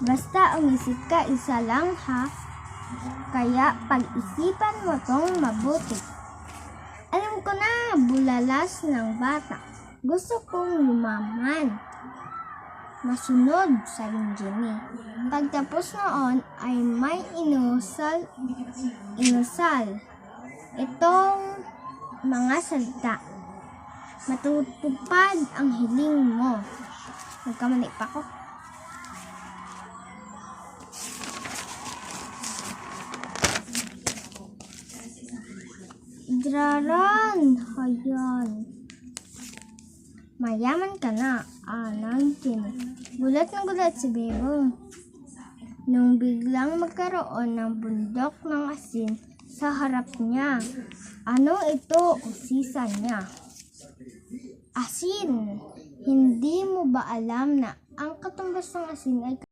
Basta umisip ka, isa lang ha. Kaya pag-isipan mo tong mabuti. Alam ko na, bulalas ng bata. Gusto kong yumaman. Masunod sa Jenny. Pagtapos noon ay may inusal itong mga salita. Matutupad ang hiling mo. Nagkamali pa ko. Draran, hayan. Mayaman ka na, anang Jenny. Gulat na gulat si Bebong nung biglang magkaroon ng bundok ng asin sa harap niya. Ano ito? Usisa niya. Asin! Hindi mo ba alam na ang katumbas ng asin ay